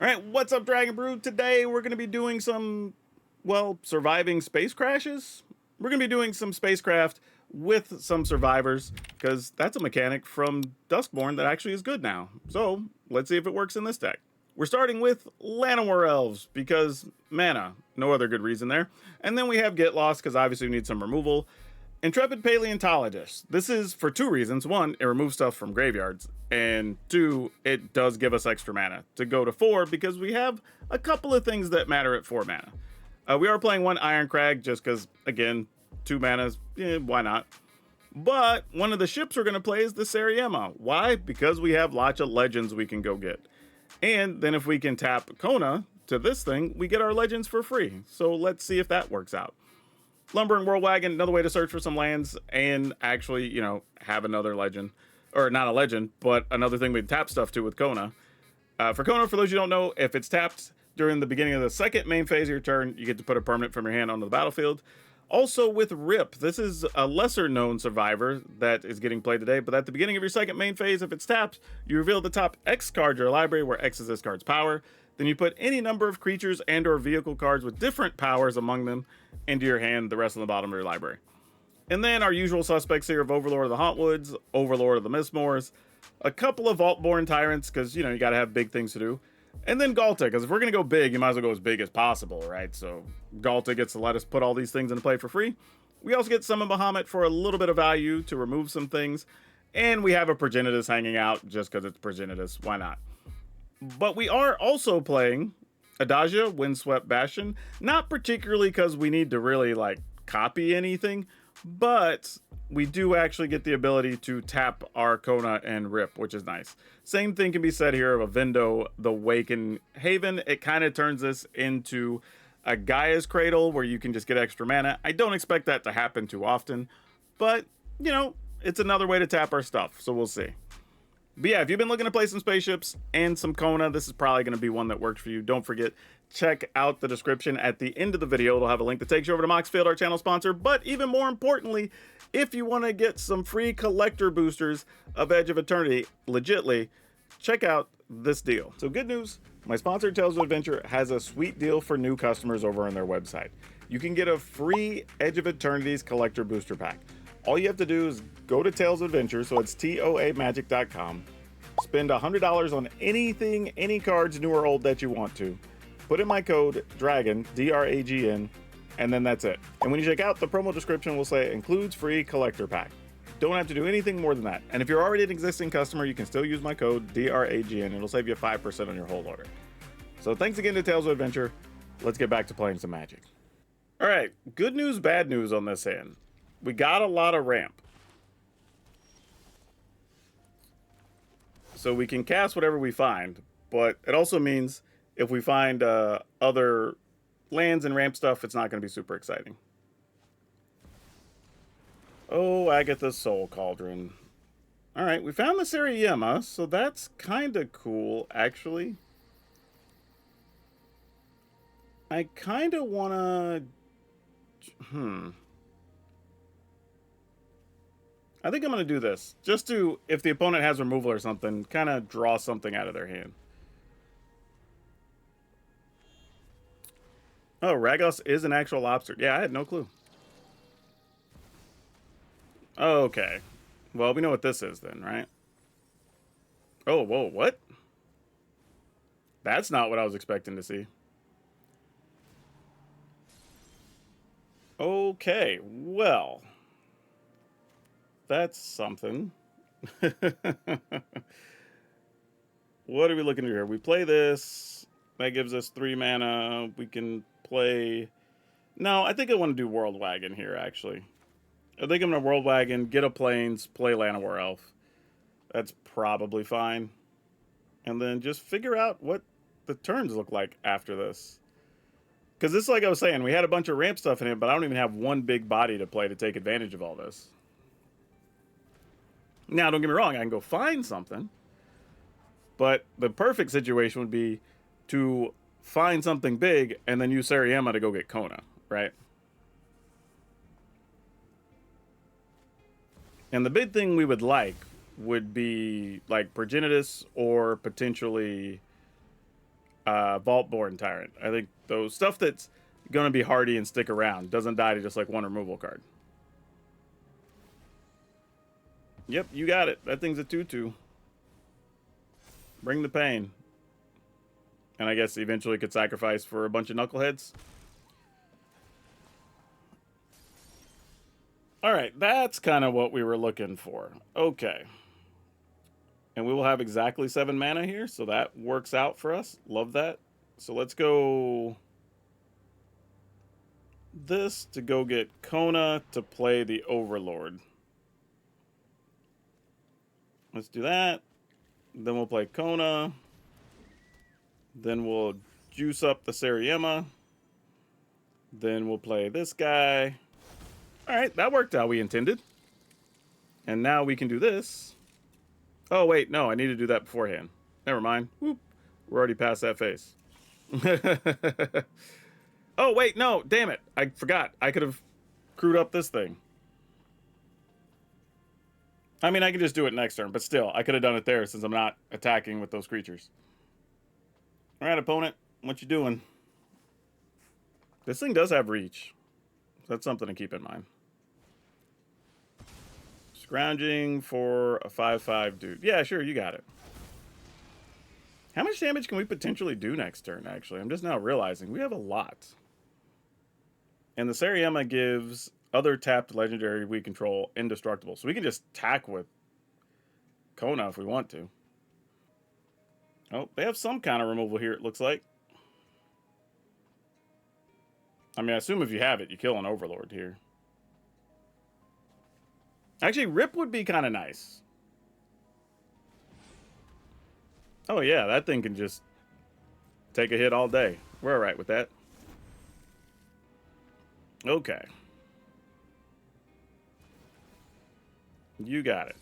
Alright, what's up, Dragon Brood? Today we're going to be doing some, well, surviving space crashes. We're going to be doing some spacecraft with some survivors, because that's a mechanic from Duskborn that actually is good now. So, let's see if it works in this deck. We're starting with Llanowar Elves, because mana, no other good reason there. And then we have Get Lost, because obviously we need some removal. Intrepid Paleontologist. This is for two reasons. One, it removes stuff from graveyards. And two, it does give us extra mana to go to 4 because we have a couple of things that matter at 4 mana. We are playing one Iron Crag just because, again, 2 manas, why not? But one of the ships we're going to play is the Sariema. Why? Because we have lots of legends we can go get. And then if we can tap Kona to this thing, we get our legends for free. So let's see if that works out. Lumbering Whirlwagon, another way to search for some lands and actually, have another legend. Or not a legend, but another thing we tap stuff to with Kona. For Kona, for those you don't know, if it's tapped during the beginning of the second main phase of your turn, you get to put a permanent from your hand onto the battlefield. Also with Rip, this is a lesser known survivor that is getting played today, but at the beginning of your second main phase, if it's tapped, you reveal the top X card of your library, where X is this card's power. Then you put any number of creatures and or vehicle cards with different powers among them into your hand, the rest on the bottom of your library. And then our usual suspects here of Overlord of the Hauntwoods, Overlord of the Mistmoors, a couple of Vaultborn Tyrants, because, you got to have big things to do. And then Galta, because if we're going to go big, you might as well go as big as possible, right? So Galta gets to let us put all these things into play for free. We also get Summon Bahamut for a little bit of value to remove some things. And we have a Progenitus hanging out just because it's Progenitus. Why not? But we are also playing Adagia, Windswept Bastion. Not particularly because we need to really, copy anything. But we do actually get the ability to tap our Kona and Rip, which is nice. Same thing can be said here of Avindo, the Waken Haven. It kind of turns this into a Gaia's Cradle where you can just get extra mana. I don't expect that to happen too often, but, it's another way to tap our stuff, so we'll see. But yeah, if you've been looking to play some spaceships and some Kona, this is probably going to be one that works for you. Don't forget, check out the description at the end of the video. It'll have a link that takes you over to Moxfield, our channel sponsor. But even more importantly, if you want to get some free collector boosters of Edge of Eternity, legitly, check out this deal. So good news, my sponsor Tales of Adventure has a sweet deal for new customers over on their website. You can get a free Edge of Eternity's collector booster pack. All you have to do is go to Tales of Adventure, so it's TOAMagic.com, spend $100 on anything, any cards, new or old, that you want to. Put in my code, DRAGON, D-R-A-G-N, and then that's it. And when you check out, the promo description will say, includes free collector pack. Don't have to do anything more than that. And if you're already an existing customer, you can still use my code, DRAGN. It'll save you 5% on your whole order. So thanks again to Tales of Adventure. Let's get back to playing some Magic. All right, good news, bad news on this hand. We got a lot of ramp. So we can cast whatever we find, but it also means if we find other lands and ramp stuff, it's not going to be super exciting. Oh, Agatha's Soul Cauldron. Alright, we found the Sariema, so that's kind of cool, actually. I kind of want to... I think I'm going to do this, just to, if the opponent has removal or something, kind of draw something out of their hand. Oh, Ragos is an actual lobster. Yeah, I had no clue. Okay. Well, we know what this is then, right? Oh, whoa, what? That's not what I was expecting to see. Okay, well... that's something. What are we looking at here? We play this. That gives us 3 mana. We can play... no, I think I want to do World Wagon here, actually. I think I'm going to World Wagon, get a Plains, play Llanowar Elf. That's probably fine. And then just figure out what the turns look like after this. Because this, like I was saying, we had a bunch of ramp stuff in it, but I don't even have one big body to play to take advantage of all this. Now, don't get me wrong, I can go find something. But the perfect situation would be to find something big and then use Sariema to go get Kona, right? And the big thing we would like would be like Progenitus or potentially Vaultborn Tyrant. I think those stuff that's going to be hardy and stick around doesn't die to just like one removal card. Yep, you got it. That thing's a 2/2. Bring the pain. And I guess eventually could sacrifice for a bunch of knuckleheads. Alright, that's kind of what we were looking for. Okay. And we will have exactly 7 mana here, so that works out for us. Love that. So let's go this to go get Kona to play the Overlord. Let's do that. Then we'll play Kona. Then we'll juice up the Seriema. Then we'll play this guy. Alright, that worked out we intended. And now we can do this. Oh, wait, no, I need to do that beforehand. Never mind. Whoop. We're already past that phase. Oh, wait, no, damn it. I forgot. I could have crewed up this thing. I mean, I can just do it next turn, but still, I could have done it there since I'm not attacking with those creatures. Alright, opponent, what you doing? This thing does have reach. So that's something to keep in mind. Scrounging for a 5/5 dude. Yeah, sure, you got it. How much damage can we potentially do next turn, actually? I'm just now realizing we have a lot. And the Seriema gives other tapped legendary we control indestructible. So we can just attack with Kona if we want to. Oh, they have some kind of removal here, it looks like. I mean, I assume if you have it, you kill an Overlord here. Actually, Rip would be kind of nice. Oh, yeah, that thing can just take a hit all day. We're all right with that. Okay. You got it.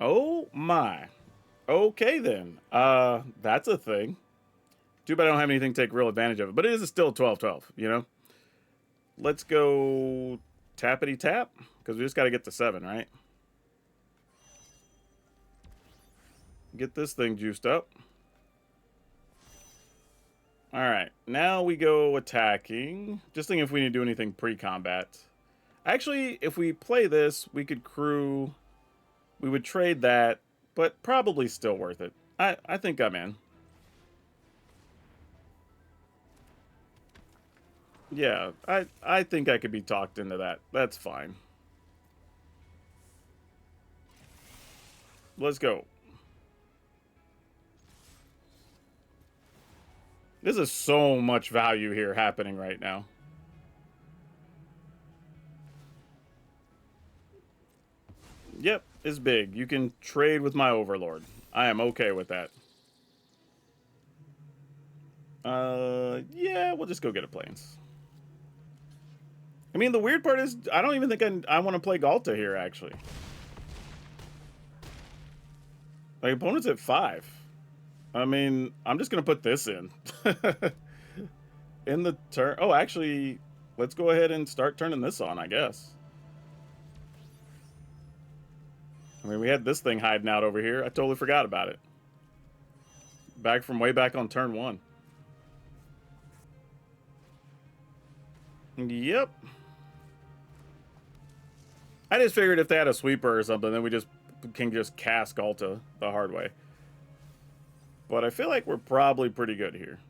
Oh, my. Okay, then. That's a thing. Too bad I don't have anything to take real advantage of it. But it is still 12/12, you know? Let's go tappity tap. Because we just got to get to 7, right? Get this thing juiced up. Alright. Now we go attacking. Just thinking if we need to do anything pre-combat. Actually, if we play this, we could crew. We would trade that. But probably still worth it. I think I'm in. Yeah, I think I could be talked into that. That's fine. Let's go. This is so much value here happening right now. Yep, it's big. You can trade with my Overlord. I am okay with that. Yeah, we'll just go get a Plains. I mean, the weird part is, I don't even think I want to play Galta here, actually. My opponent's at 5. I mean, I'm just going to put this in. In the turn. Oh, actually, let's go ahead and start turning this on, I guess. I mean, we had this thing hiding out over here. I totally forgot about it. Back from way back on turn 1. Yep. I just figured if they had a sweeper or something, then we can just cast Galta the hard way. But I feel like we're probably pretty good here.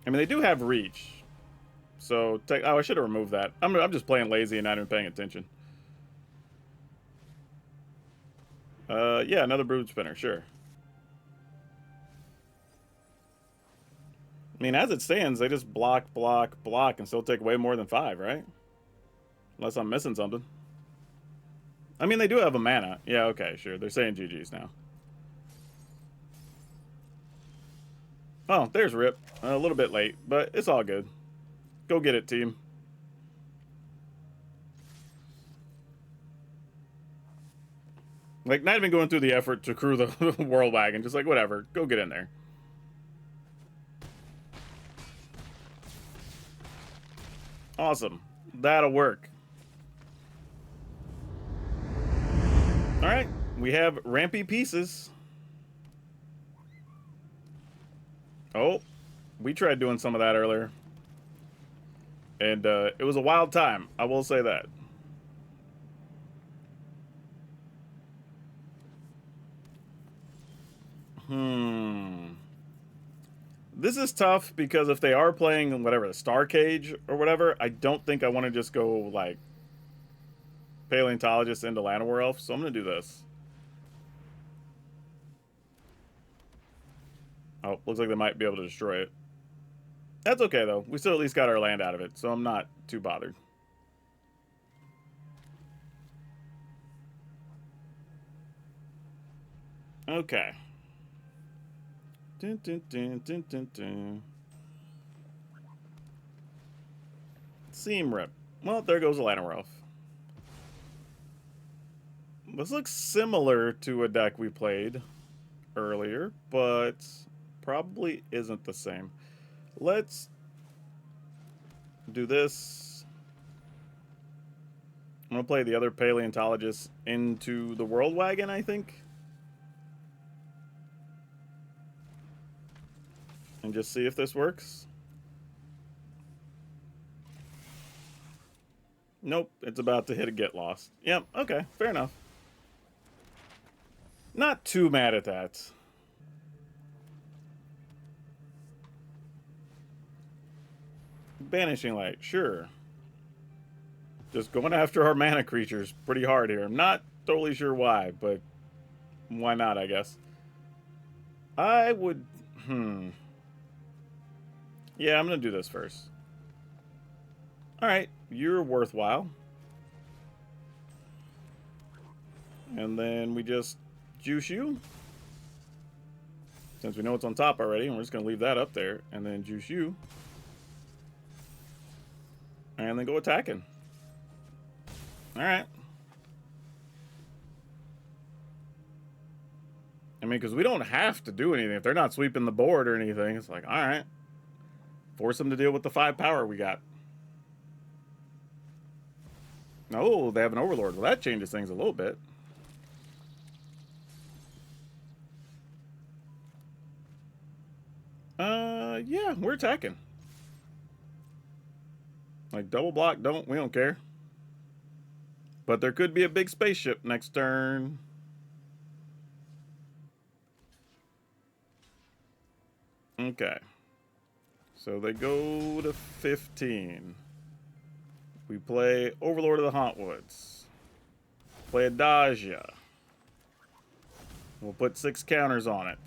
I mean, they do have reach. So, oh, I should have removed that. I'm just playing lazy and not even paying attention. Yeah, another Brood Spinner, sure. I mean, as it stands, they just block, block, block, and still take way more than 5, right? Unless I'm missing something. I mean, they do have a mana. Yeah, okay, sure. They're saying GG's now. Oh, there's Rip. A little bit late, but it's all good. Go get it, team. Like, not even going through the effort to crew the World Wagon. Just like, whatever. Go get in there. Awesome. That'll work. Alright, we have rampy pieces. Oh, we tried doing some of that earlier. And it was a wild time, I will say that. This is tough because if they are playing whatever, the Star Cage or whatever, I don't think I want to just go like Paleontologist into Llanowar Elf, so I'm going to do this. Oh, looks like they might be able to destroy it. That's okay, though. We still at least got our land out of it, so I'm not too bothered. Okay. Dun, dun, dun, dun, dun, dun. Seam Rip. Well, there goes a Llanowar Elf. This looks similar to a deck we played earlier, but probably isn't the same. Let's do this. I'm going to play the other Paleontologist into the World Wagon, I think. And just see if this works. Nope, it's about to hit a Get Lost. Yep, okay, fair enough. Not too mad at that. Banishing Light, sure. Just going after our mana creatures pretty hard here. I'm not totally sure why, but why not, I guess. I would... Yeah, I'm going to do this first. Alright, you're worthwhile. And then we just juice you. Since we know it's on top already, and we're just going to leave that up there. And then juice you. And then go attacking. Alright. I mean, because we don't have to do anything. If they're not sweeping the board or anything, it's like, alright. Force them to deal with the 5 power we got. Oh, they have an Overlord. Well, that changes things a little bit. Yeah, we're attacking. Like, double block, we don't care. But there could be a big spaceship next turn. Okay. So they go to 15. We play Overlord of the Hauntwoods. Play Adagia. We'll put 6 counters on it.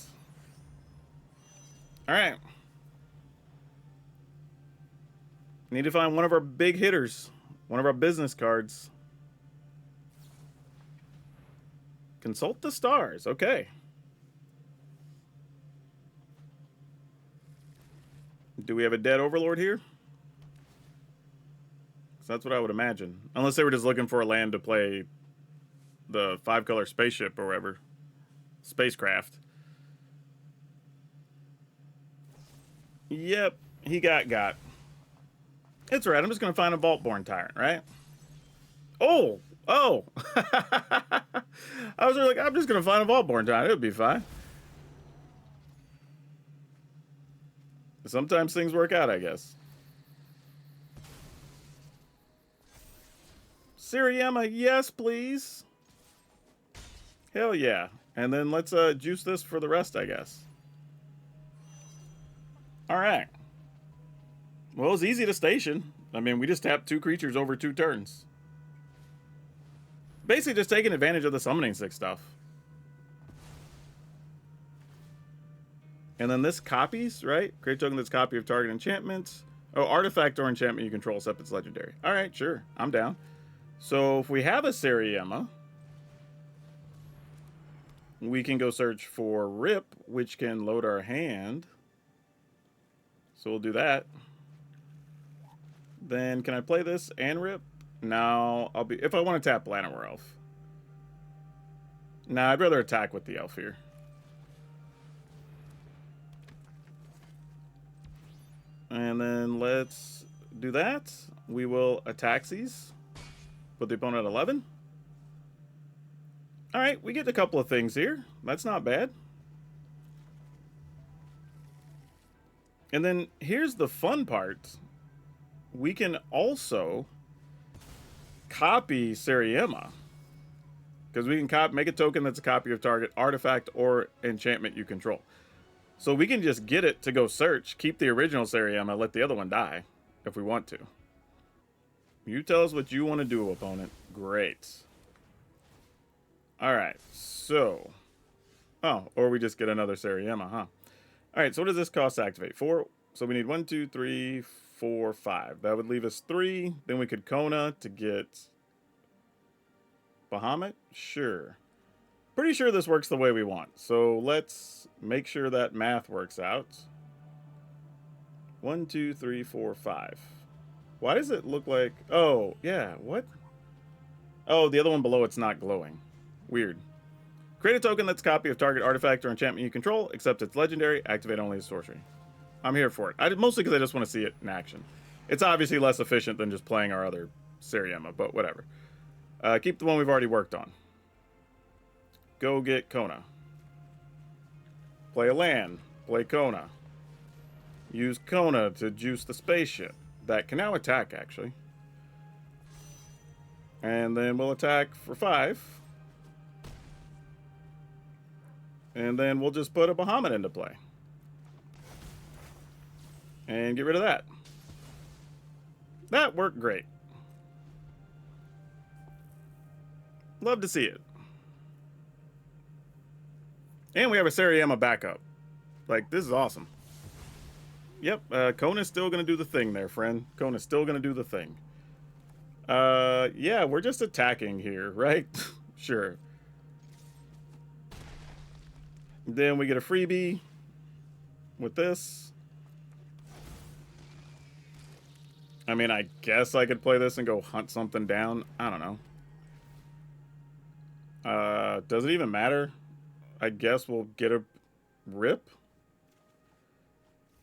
Alright. Need to find one of our big hitters. One of our business cards. Consult the stars. Okay. Do we have a dead Overlord here? So that's what I would imagine. Unless they were just looking for a land to play the 5-color spaceship or whatever. Spacecraft. Yep, he got. It's right. I'm just going to find a Vaultborn Tyrant, right? Oh! I was like, I'm just going to find a Vaultborn Tyrant. It'll be fine. Sometimes things work out, I guess. Siriema, yes, please. Hell yeah. And then let's juice this for the rest, I guess. Alright. Well, it's easy to station. I mean, we just tapped 2 creatures over 2 turns. Basically just taking advantage of the summoning 6 stuff. And then this copies, right? Create token that's copy of target enchantment. Oh, artifact or enchantment you control, except it's legendary. Alright, sure. I'm down. So if we have a Siriema, we can go search for Rip, which can load our hand. So we'll do that. Then can I play this and Rip? No, if I want to tap Llanowar Elf. Nah, I'd rather attack with the elf here. And then let's do that. We will attack these. Put the opponent at 11. All right, we get a couple of things here. That's not bad. And then here's the fun part. We can also copy Seriema. Because we can make a token that's a copy of target artifact or enchantment you control. So we can just get it to go search, keep the original Seriema, let the other one die if we want to. You tell us what you want to do, opponent. Great. Alright, so... Oh, or we just get another Seriema, huh? Alright, so what does this cost to activate? 4. So we need 1, 2, 3, 4, 5. That would leave us 3. Then we could Kona to get... Bahamut? Sure. Pretty sure this works the way we want. So let's make sure that math works out. 1, 2, 3, 4, 5. Why does it look like... Oh, yeah, what? Oh, the other one below it's not glowing. Weird. Create a token that's a copy of target artifact or enchantment you control, except it's legendary, activate only as sorcery. I'm here for it. Mostly because I just want to see it in action. It's obviously less efficient than just playing our other Seriema, but whatever. Keep the one we've already worked on. Go get Kona. Play a land. Play Kona. Use Kona to juice the spaceship. That can now attack, actually. And then we'll attack for 5. And then we'll just put a Bahamut into play. And get rid of that. That worked great. Love to see it. And we have a Seriema backup. Like, this is awesome. Yep, Kona's still going to do the thing there, friend. Kona's still going to do the thing. Yeah, we're just attacking here, right? Sure. Then we get a freebie with this. I mean, I guess I could play this and go hunt something down. I don't know. Does it even matter? I guess we'll get a rip.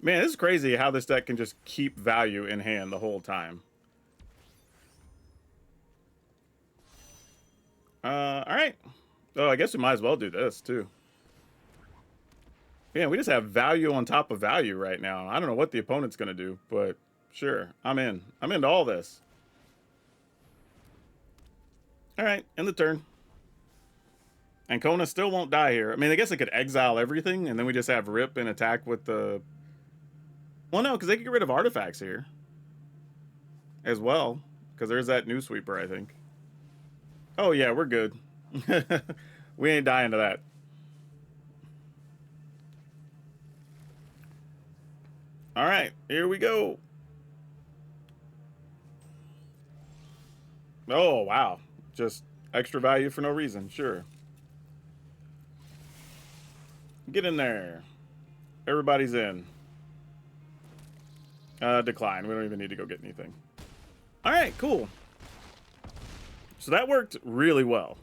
Man, this is crazy how this deck can just keep value in hand the whole time. Alright. Oh, I guess we might as well do this, too. Man, we just have value on top of value right now. I don't know what the opponent's going to do, but sure, I'm in. I'm into all this. Alright, end the turn. And Kona still won't die here. I mean, I guess I could exile everything, and then we just have Rip and attack with the... Well, no, because they can get rid of artifacts here. As well. Because there's that new sweeper, I think. Oh, yeah, we're good. We ain't dying to that. Alright, here we go. Oh, wow. Just extra value for no reason, sure. Get in there. Everybody's in. Decline. We don't even need to go get anything. Alright, cool. So that worked really well.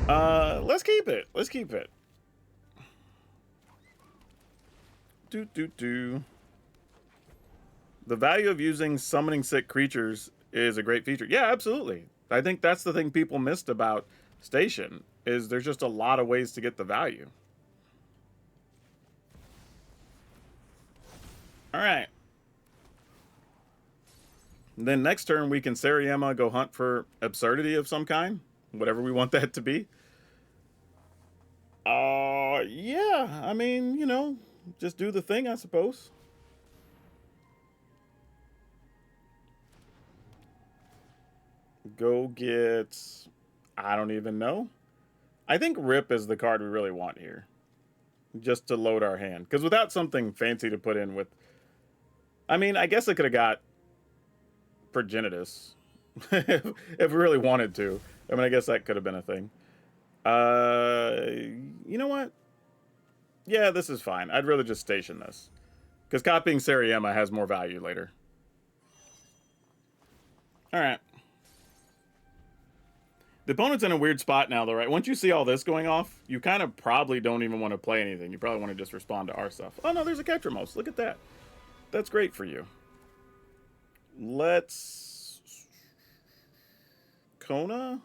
Let's keep it. Let's keep it. The value of using summoning sick creatures is a great feature. Yeah, absolutely. I think that's the thing people missed about Station, is there's just a lot of ways to get the value. Alright. Then next turn we can Seriema go hunt for absurdity of some kind. Whatever we want that to be. Yeah. I mean, you know, just do the thing, I suppose. Go get... I don't even know. I think Rip is the card we really want here. Just to load our hand. Because without something fancy to put in with... I mean, I guess I could have got Progenitus. If we really wanted to. I mean, I guess that could have been a thing. You know what? Yeah, this is fine. I'd rather just station this. Because copying Seriema has more value later. Alright. The opponent's in a weird spot now, though, right? Once you see all this going off, you kind of probably don't even want to play anything. You probably want to just respond to our stuff. Oh, no, there's a Ketramose. Look at that. That's great for you. Let's... Kona?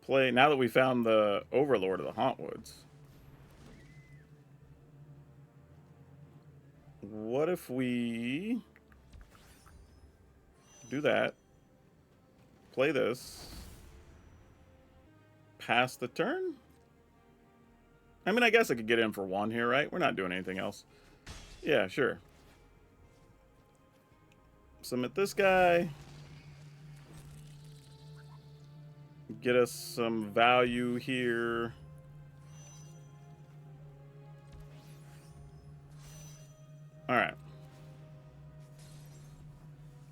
play, now that we found the Overlord of the Hauntwoods, what if we do that, play this, pass the turn? I mean, I guess I could get in for one here, right? We're not doing anything else. Yeah, sure. Submit this guy. Get us some value here. All right.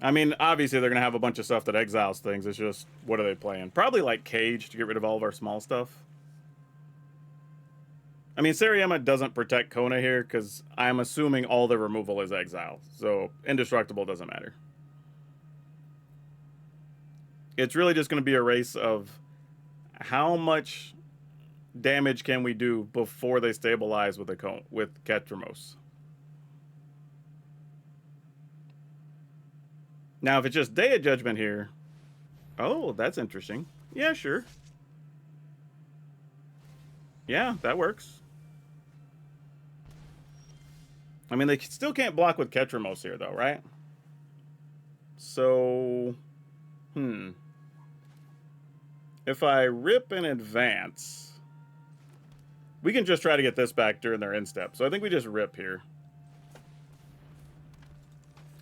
I mean, obviously they're going to have a bunch of stuff that exiles things. It's just, what are they playing? Probably like Cage to get rid of all of our small stuff. I mean, Seriema doesn't protect Kona here because I'm assuming all the removal is exile. So Indestructible doesn't matter. It's really just going to be a race of how much damage can we do before they stabilize with Ketramose. Now, if it's just Day of Judgment here... Oh, that's interesting. Yeah, sure. Yeah, that works. I mean, they still can't block with Ketramose here, though, right? So... If I rip and advance... We can just try to get this back during their instep. So I think we just rip here.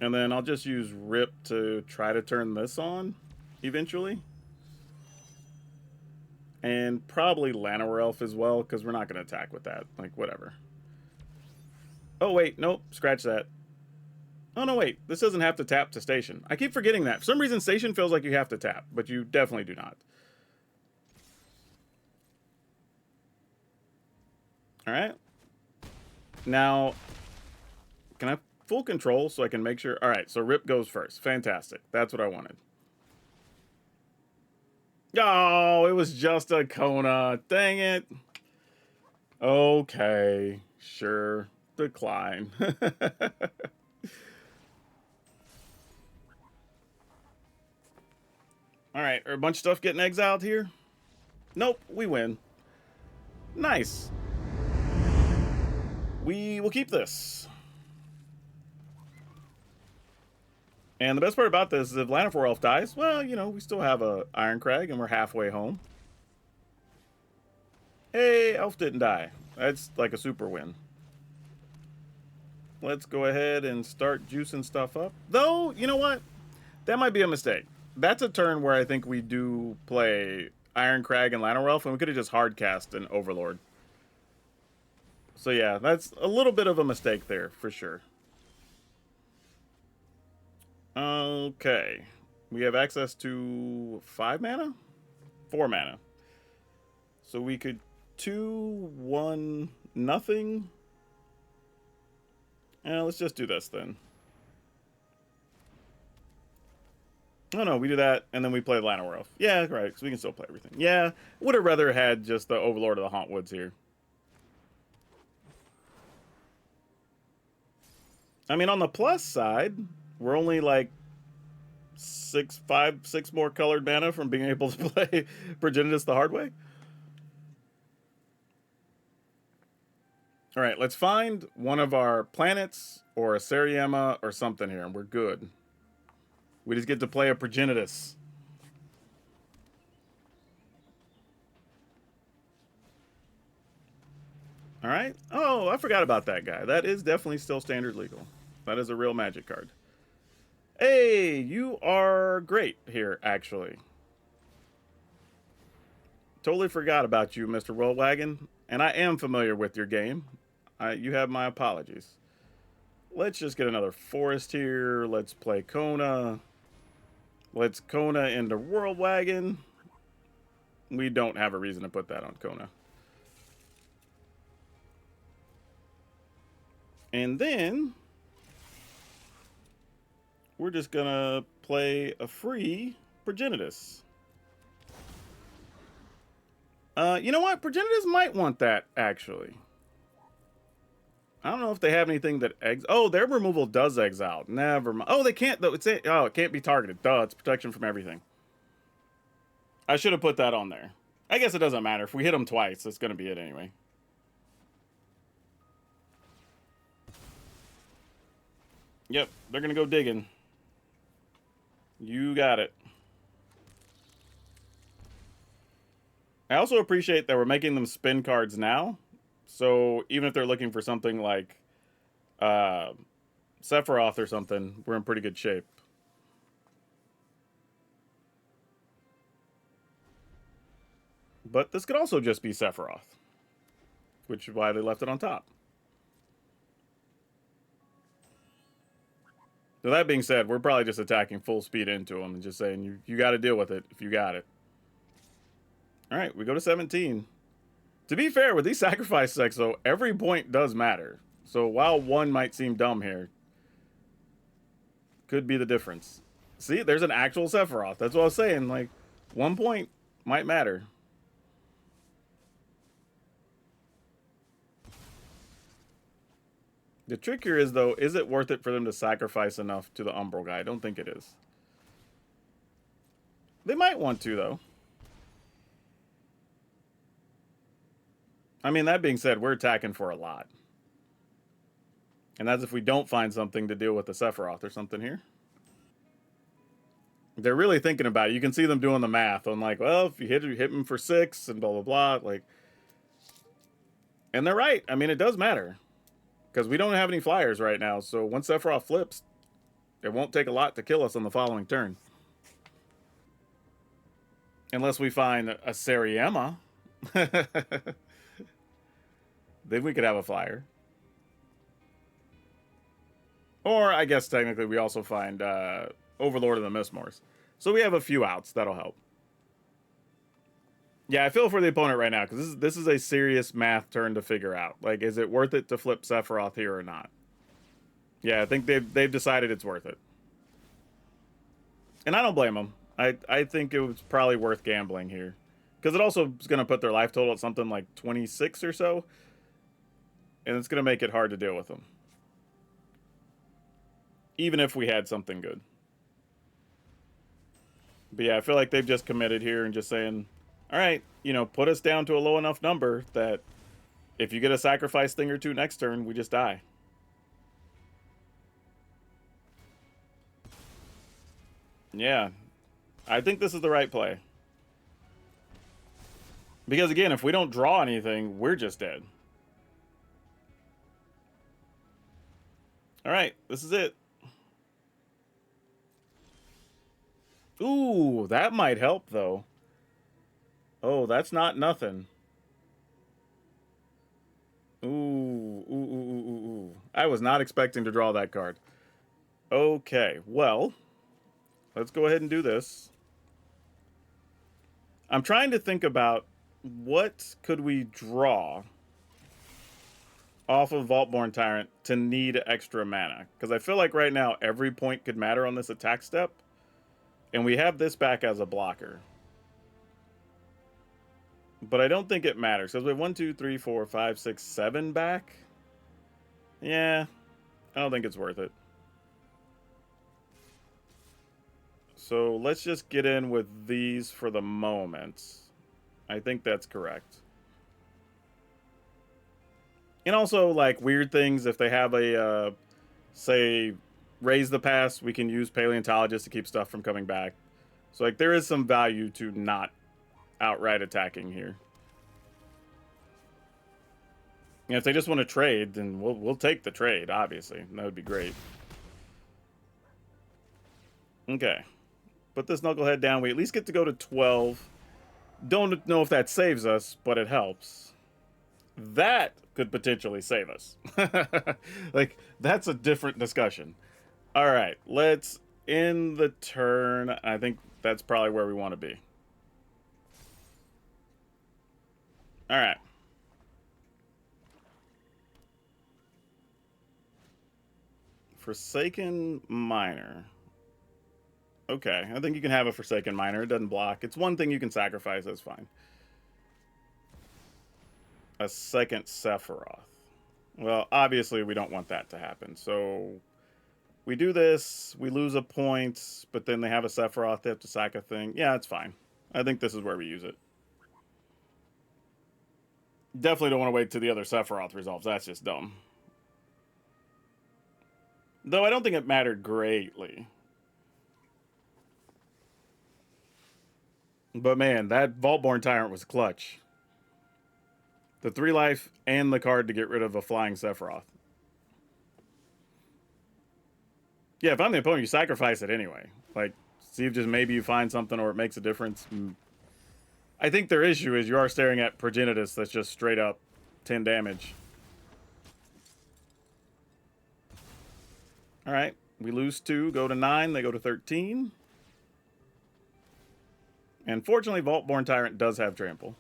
And then I'll just use rip to try to turn this on eventually. And probably Llanowar Elf as well, because we're not going to attack with that. Like, whatever. Oh, wait. Nope. Scratch that. Oh, no, wait. This doesn't have to tap to station. I keep forgetting that. For some reason, station feels like you have to tap, but you definitely do not. All right. Now, can I have full control so I can make sure? All right, so Rip goes first. Fantastic. That's what I wanted. Oh, it was just a Kona. Dang it. Okay, sure. Decline. All right, are a bunch of stuff getting exiled here? Nope, we win. Nice. We will keep this. And the best part about this is if Llanowar Elf dies, well, you know, we still have a Iron Crag and we're halfway home. Hey, Elf didn't die. That's like a super win. Let's go ahead and start juicing stuff up. Though, you know what? That might be a mistake. That's a turn where I think we do play Iron Crag and Llanowar Elf, and we could have just hard cast an Overlord. So yeah, that's a little bit of a mistake there, for sure. Okay. We have access to 5 mana? 4 mana. So we could 2-1 nothing. Let's just do this then. Oh no, we do that, and then we play Llanowar Elf. Yeah, right, so we can still play everything. Yeah, would have rather had just the Overlord of the Hauntwoods here. I mean, on the plus side, we're only like 6 more colored mana from being able to play Progenitus the hard way. All right, let's find one of our planets or a Seriema or something here, and we're good. We just get to play a Progenitus. All right. Oh, I forgot about that guy. That is definitely still standard legal. That is a real Magic card. Hey, you are great here, actually. Totally forgot about you, Mr. Rollwagon. And I am familiar with your game. You have my apologies. Let's just get another forest here. Let's play Kona. Let's Kona into Whirlwagon. We don't have a reason to put that on Kona. And then we're just gonna play a free Progenitus. You know what? Progenitus might want that, actually. I don't know if they have anything that oh, their removal does exile. Never mind. Oh, they can't though. It can't be targeted. Duh, it's protection from everything. I should have put that on there. I guess it doesn't matter. If we hit them twice, that's going to be it anyway. Yep, they're going to go digging. You got it. I also appreciate that we're making them spin cards now. So even if they're looking for something like Sephiroth or something, we're in pretty good shape. But this could also just be Sephiroth, which is why they left it on top. So that being said, we're probably just attacking full speed into them and just saying, you got to deal with it if you got it. All right, we go to 17. To be fair, with these sacrifice decks, though, every point does matter. So while one might seem dumb here, could be the difference. See, there's an actual Sephiroth. That's what I was saying. Like, 1 point might matter. The trick here is, though, is it worth it for them to sacrifice enough to the Umbral guy? I don't think it is. They might want to, though. I mean, that being said, we're attacking for a lot. And that's if we don't find something to deal with the Sephiroth or something here. They're really thinking about it. You can see them doing the math on like, well, if you hit him for 6 and blah, blah, blah. Like, and they're right. I mean, it does matter. Because we don't have any flyers right now. So once Sephiroth flips, it won't take a lot to kill us on the following turn. Unless we find a Seriema. Then we could have a flyer. Or I guess technically we also find Overlord of the Mistmores. So we have a few outs. That'll help. Yeah, I feel for the opponent right now because this is a serious math turn to figure out. Like, is it worth it to flip Sephiroth here or not? Yeah, I think they've decided it's worth it, and I don't blame them. I think it was probably worth gambling here because it also is going to put their life total at something like 26 or so, and it's going to make it hard to deal with them, even if we had something good. But yeah, I feel like they've just committed here and just saying, all right, put us down to a low enough number that if you get a sacrifice thing or two next turn, we just die. Yeah, I think this is the right play. Because again, if we don't draw anything, we're just dead. All right, this is it. Ooh, that might help, though. Oh, that's not nothing. Ooh. I was not expecting to draw that card. Okay, well, let's go ahead and do this. I'm trying to think about what could we draw off of Vaultborn Tyrant to need extra mana. Because I feel like right now every point could matter on this attack step. And we have this back as a blocker. But I don't think it matters. Because we have 1, 2, 3, 4, 5, 6, 7 back. Yeah, I don't think it's worth it. So let's just get in with these for the moment. I think that's correct. And also, like, weird things, if they have a, say, raise the past, we can use Paleontologist to keep stuff from coming back. So, like, there is some value to not outright attacking here. And if they just want to trade, then we'll take the trade, obviously. That would be great. Okay. Put this Knucklehead down. We at least get to go to 12. Don't know if that saves us, but it helps. That could potentially save us. Like, that's a different discussion. All right, let's end the turn. I think that's probably where we want to be. All right. Forsaken Miner. Okay, I think you can have a Forsaken Miner. It doesn't block. It's one thing you can sacrifice. That's fine. A second Sephiroth. Well, obviously we don't want that to happen. So we do this. We lose a point, but then they have a Sephiroth. They have to sack a thing. Yeah, it's fine. I think this is where we use it. Definitely don't want to wait till the other Sephiroth resolves. That's just dumb. Though I don't think it mattered greatly. But man, that Vaultborn Tyrant was clutch. The 3 life and the card to get rid of a flying Sephiroth. Yeah, if I'm the opponent, you sacrifice it anyway. Like, see if just maybe you find something or it makes a difference. I think their issue is you are staring at Progenitus that's just straight up 10 damage. Alright, we lose 2, go to 9, they go to 13. And fortunately, Vaultborn Tyrant does have trample.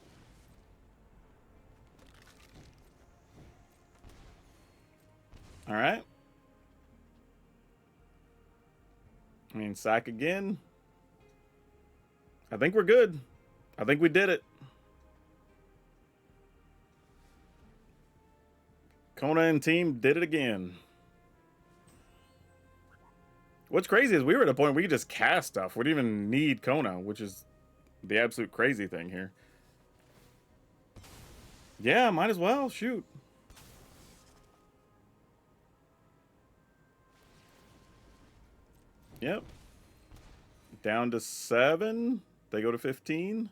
Alright. I mean, sack again. I think we're good. I think we did it. Kona and team did it again. What's crazy is we were at a point where we could just cast stuff. We didn't even need Kona, which is the absolute crazy thing here. Yeah, might as well. Shoot. Yep. Down to 7. They go to 15.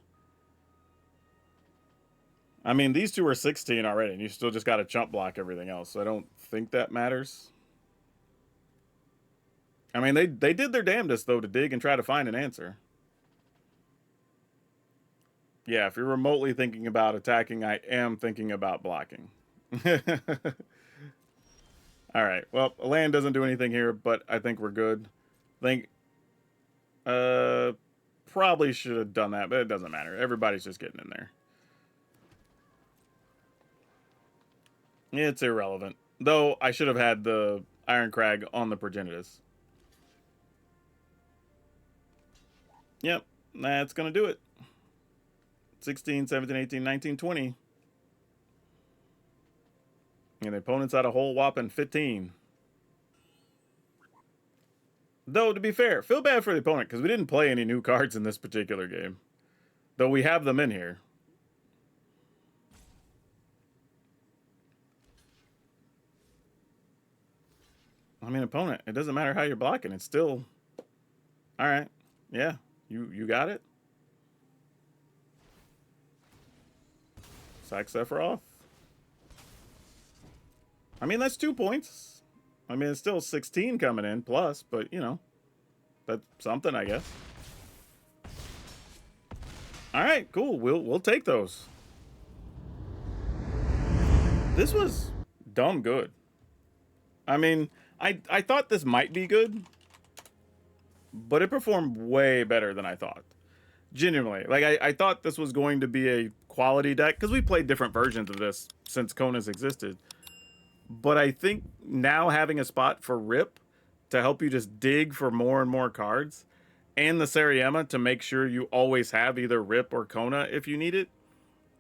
I mean, these two are 16 already, and you still just got to chump block everything else. So I don't think that matters. I mean, they did their damnedest, though, to dig and try to find an answer. Yeah, if you're remotely thinking about attacking, I am thinking about blocking. All right. Well, land doesn't do anything here, but I think we're good. I think probably should have done that, but it doesn't matter. Everybody's just getting in there. It's irrelevant. Though I should have had the Iron Crag on the Progenitus. Yep, that's going to do it. 16, 17, 18, 19, 20. And the opponent's at a whole whopping 15. Though, to be fair, feel bad for the opponent because we didn't play any new cards in this particular game. Though we have them in here. I mean, opponent, it doesn't matter how you're blocking. It's still... Alright. Yeah. You got it? Sack Sephiroth. I mean, that's 2 points. I mean, it's still 16 coming in plus, but, you know, that's something, I guess. All right, cool. We'll take those. This was dumb good. I mean, I thought this might be good, but it performed way better than I thought. Genuinely. Like, I thought this was going to be a quality deck, because we played different versions of this since Kona's existed. But I think now having a spot for Rip to help you just dig for more and more cards, and the Sariema to make sure you always have either Rip or Kona if you need it,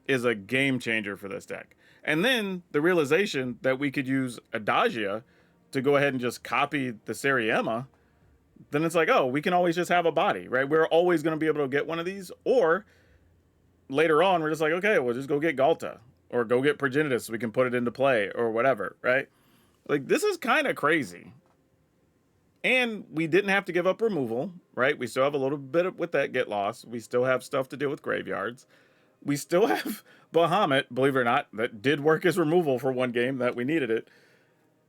is a game changer for this deck. And then the realization that we could use Adagia to go ahead and just copy the Sariema, then it's like, oh, we can always just have a body, right? We're always going to be able to get one of these. Or later on, we're just like, okay, we'll just go get Galta or go get Progenitus so we can put it into play or whatever, right? Like, this is kind of crazy. And we didn't have to give up removal, right? We still have a little bit with that get lost. We still have stuff to deal with graveyards. We still have Bahamut, believe it or not, that did work as removal for one game that we needed it.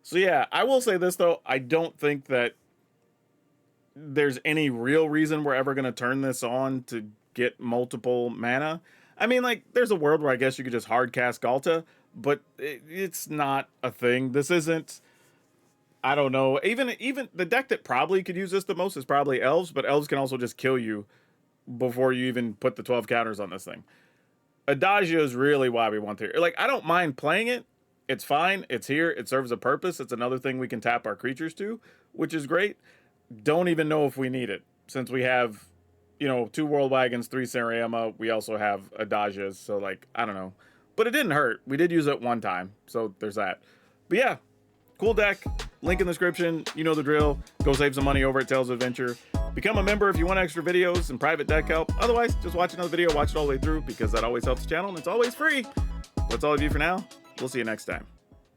So yeah, I will say this though, I don't think that there's any real reason we're ever going to turn this on to get multiple mana. I mean, like, there's a world where I guess you could just hard cast Galta, but it's not a thing. This isn't, I don't know, even the deck that probably could use this the most is probably Elves, but Elves can also just kill you before you even put the 12 counters on this thing. Adagio is really why we want here. Like, I don't mind playing it. It's fine. It's here. It serves a purpose. It's another thing we can tap our creatures to, which is great. Don't even know if we need it, since we have, you know, 2 World Wagons, 3 Sariema. We also have Adagias, so, like, I don't know. But it didn't hurt. We did use it one time, so there's that. But yeah, cool deck. Link in the description. You know the drill. Go save some money over at Tales of Adventure. Become a member if you want extra videos and private deck help. Otherwise, just watch another video, watch it all the way through, because that always helps the channel, and it's always free. That's all of you for now. We'll see you next time.